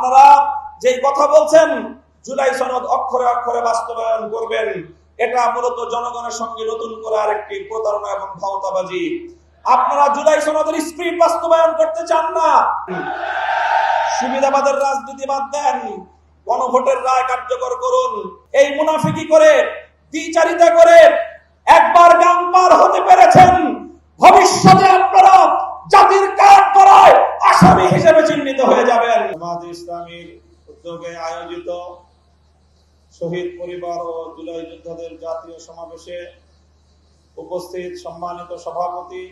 আপনারা যেই কথা বলছেন জুলাই সনদ অক্ষরে অক্ষরে বাস্তবায়ন করবেন, এটা মূলত জনগণের সঙ্গে নতুন করে আরেকটি প্রতারণা এবং ভাওতাবাজি। আপনারা জুলাই সনদের স্পিরিট বাস্তবায়ন করতে চান না। সুবিধাবাদের রাজনীতি বাদ দেন, গণভোটের রায় কার্যকর করুন। এই মুনাফিকি করে, দ্বিচারিতা করে একবার গান পার হতে পেরেছেন, ভবিষ্যতে আপনারা জাতির কাঠ করায় আসামি হিসেবে চিহ্নিত হয়ে যাবেন। জামাত ইসলামীর উদ্যোগে আয়োজিত শহীদ পরিবার ও জুলাই যোদ্ধাদের জাতীয় সমাবেশে উপস্থিত সম্মানিত সভাপতি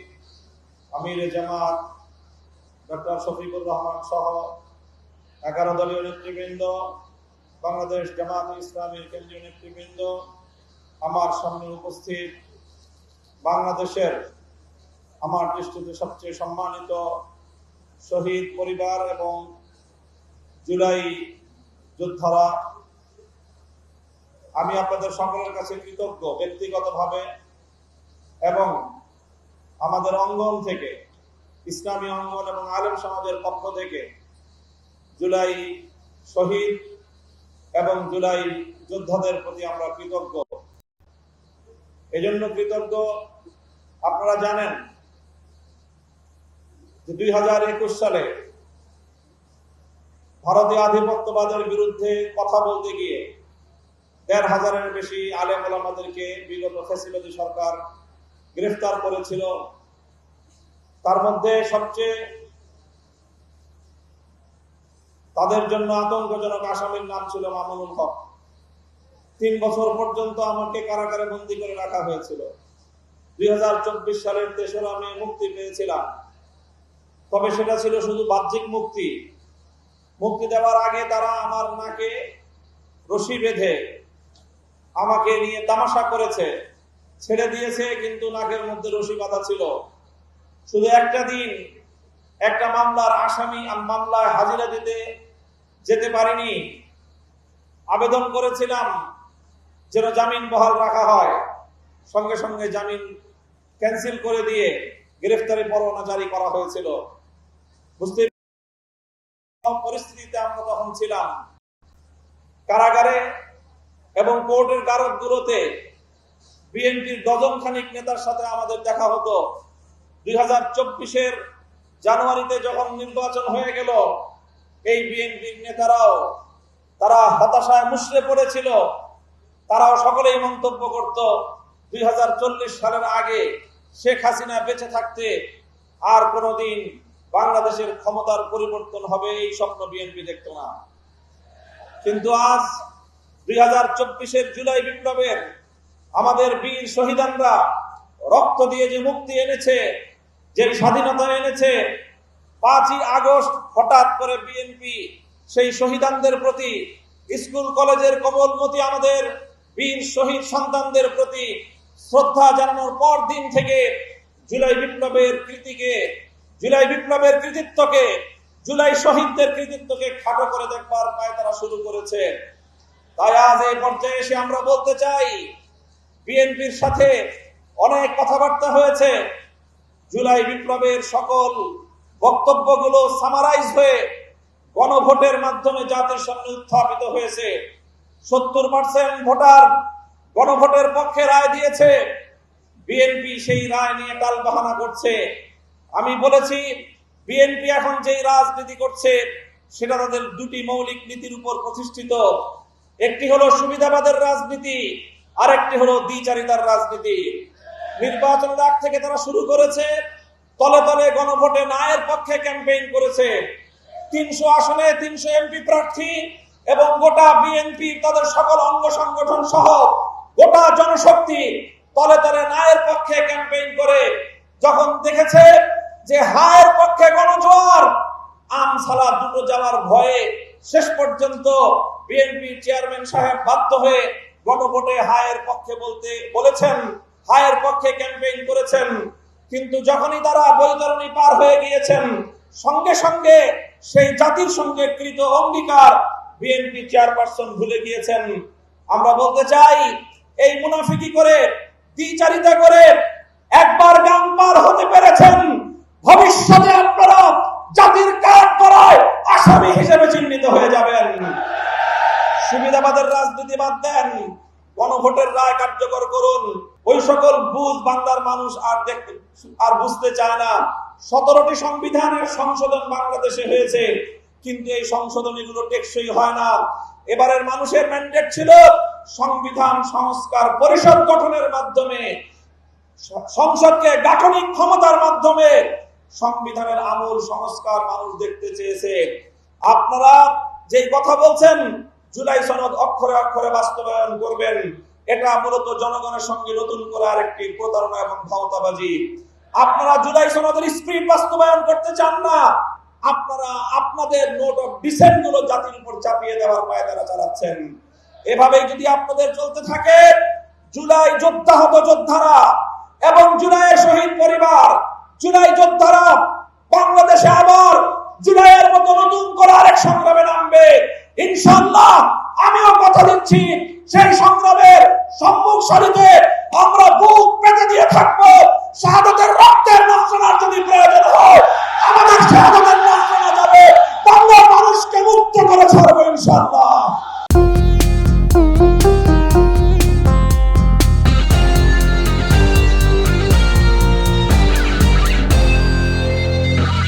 আমিরে জামাত ডক্টর শফিকুর রহমান সহ 11 দলীয় নেতৃবৃন্দ, বাংলাদেশ জামাত ইসলামীর কেন্দ্রীয় নেতৃবৃন্দ, আমার সামনে উপস্থিত বাংলাদেশের আমার দৃষ্টিতে সবচেয়ে সম্মানিত শহীদ পরিবার এবং জুলাই যোদ্ধারা, আমি আপনাদের সকলের কাছে কৃতজ্ঞ ব্যক্তিগতভাবে এবং আমাদের অঙ্গন থেকে, ইসলামী অঙ্গন এবং আলেম সমাজের পক্ষ থেকে জুলাই শহীদ এবং জুলাই যোদ্ধাদের প্রতি আমরা কৃতজ্ঞ। এজন্য কৃতজ্ঞ, আপনারা জানেন যে 2021 সালে ভারতীয় আধিপত্যবাদের বিরুদ্ধে কথা বলতে গিয়ে 1,500-এর বেশি আলেম ওলামাদেরকে বিগত ফ্যাসিবাদী সরকার গ্রেফতার করেছিল। তার মধ্যে সবচেয়ে তাদের জন্য আতঙ্কজনক আসামির নাম ছিল মামুনুল হক। 3 বছর পর্যন্ত আমাকে কারাগারে বন্দী করে রাখা হয়েছিল। 2024 সালের 3রা মে মুক্তি পেয়েছিলাম, তবে সেটা ছিল শুধু বাহ্যিক মুক্তি। মুক্তি দেওয়ার আগে তারা আমার নাকে রশি বেঁধে আমাকে নিয়ে তামাশা করেছে, ছেড়ে দিয়েছে, কিন্তু নাকের মধ্যে রশি বাঁধা ছিল। শুধু একটা দিন একটা মামলার আসামি মামলায় হাজিরা দিতে যেতে পারিনি। আবেদন করেছিলাম যেন জামিন বহাল রাখা হয়, সঙ্গে সঙ্গে জামিন ক্যান্সেল করে দিয়ে গ্রেফতারি পরোয়ানা জারি করা হয়েছিল। বুঝতে পরিস্থিতিতে আমরা তখন ছিলাম কারাগারে এবং কোর্টের কারাগারগুলোতে বিএনপির ডজন খানিক নেতার সাথে আমাদের দেখা হতো। 2024-এর জানুয়ারিতে যখন নির্বাচন হয়ে গেল, এই বিএনপির নেতারাও তারা হতাশায় মুষড়ে পড়েছিল। তারাও সকলেই মন্তব্য করত 2040 সালের আগে শেখ হাসিনা বেঁচে থাকতে আর কোনোদিন বাংলাদেশের ক্ষমতার পরিবর্তন হবে, এই স্বপ্ন বিএনপি দেখত না। কিন্তু আজ 2024-এর জুলাই বিপ্লবের আমাদের বীর শহীদানরা রক্ত দিয়ে যে মুক্তি এনেছে, যে স্বাধীনতা এনেছে, 5ই আগস্ট হঠাৎ করে বিএনপি সেই শহীদানদের প্রতি, স্কুল কলেজের কোমলমতি আমাদের বীর শহীদ সন্তানদের প্রতি শ্রদ্ধা জানানোর পর দিন থেকে জুলাই বিপ্লবের কৃতিত্বকে, জুলাই শহীদদের কৃতিত্বকে খাটো করে দেখবার পায় তারা শুরু করেছে। তাই আজ এই পর্যায়ে এসে আমরা বলতে চাই, বিএনপির সাথে অনেক কথাবার্তা হয়েছে, জুলাই বিপ্লবের সকল বক্তব্যগুলো সামারাইজ হয়ে গণভোটের মাধ্যমে জাতির সামনে উত্থাপিত হয়েছে। 70% ভোটার গণভোটের পক্ষে রায় দিয়েছে। বিএনপি সেই রায় নিয়ে টালবাহানা করছে। আমি বলেছি, বিএনপি এখন যেই রাজনীতি করছে সেটা তাদের 2টি মৌলিক নীতির উপর প্রতিষ্ঠিত। একটি হলো সুবিধাবাদের রাজনীতি, আর একটি হলো দ্বিচারিতার রাজনীতি। নির্বাচনের আগ থেকে তারা শুরু করেছে তলে তলে গণভোটে নায়ের পক্ষে ক্যাম্পেইন করেছে। 300 আসনে 300 এমপি প্রার্থী এবং গোটা বিএনপি তাদের সকল অঙ্গ সংগঠন সহ গোটা জনশক্তি তলে তলে নায়ের পক্ষে ক্যাম্পেইন করে যখন দেখেছে যে হায়ের পক্ষে গণজোয়ার, আমসালা দুটো যাওয়ার ভয়ে শেষ পর্যন্ত বিএনপির চেয়ারম্যান সাহেব বাধ্য হয়ে গণভোটে হায়ের পক্ষে বলেছেন, হায়ের পক্ষে ক্যাম্পেইন করেছেন। কিন্তু যখনই তারা বৈতরণী পার হয়ে গিয়েছেন, সঙ্গে সঙ্গে সেই জাতির সঙ্গে কৃত অঙ্গীকার বিএনপি চেয়ারপারসন ভুলে গিয়েছেন। আমরা বলতে চাই, এই মুনাফিকি করে, দ্বিচারিতা করে একবার গান পার হতে পেরেছেন, ভবিষ্যতে আপনারা জাতির কাঠ করায় আসামি হিসেবে চিহ্নিত হয়ে যাবেন। সুবিধাবাদের রাজনীতি বাদ দেন, গণভোটের রায় কার্যকর করুন। ওই সকল বুঝ বাংলার মানুষ আর বুঝতে চায় না। 17টি সংবিধানের সংশোধন বাংলাদেশে হয়েছে, কিন্তু এই সংশোধন এগুলো টেকসই হয় না। এবারের মানুষের ম্যান্ডেট ছিল সংবিধান সংস্কার পরিষদ গঠনের মাধ্যমে, সংসদকে গাঠনিক ক্ষমতার মাধ্যমে সংবিধানের আমূল সংস্কার মানুষ দেখতে চেয়েছে। আপনারা যেই কথা বলছেন জুলাই সনদ অক্ষরে অক্ষরে বাস্তবায়ন করবেন, এটা মূলত জনগণের সঙ্গে নতুন করে আরেকটি প্রতারণা এবং ভাওতাবাজি। আপনারা জুলাই সনদের স্পিরিট বাস্তবায়ন করতে চান না, আপনারা আপনাদের নোট অফ ডিসেন্ট গুলো জাতির উপর চাপিয়ে দেওয়ার পায়তারা চালাচ্ছেন। এভাবেই যদি আপনাদের চলতে থাকে, জুলাই যোদ্ধাহত যোদ্ধারা এবং জুলাইয়ের শহীদ পরিবার, জুলাই যোদ্ধারা বাংলাদেশে আবার জুলাইয়ের মতো নতুন করে আরেক সংগ্রামে নামবে ইনশাআল্লাহ। আমিও কথা দিচ্ছি, সেই সংগ্রামের সম্মুখ সারিতে আমরা বুক পেতে দিয়ে থাকবো, শাহাদাতের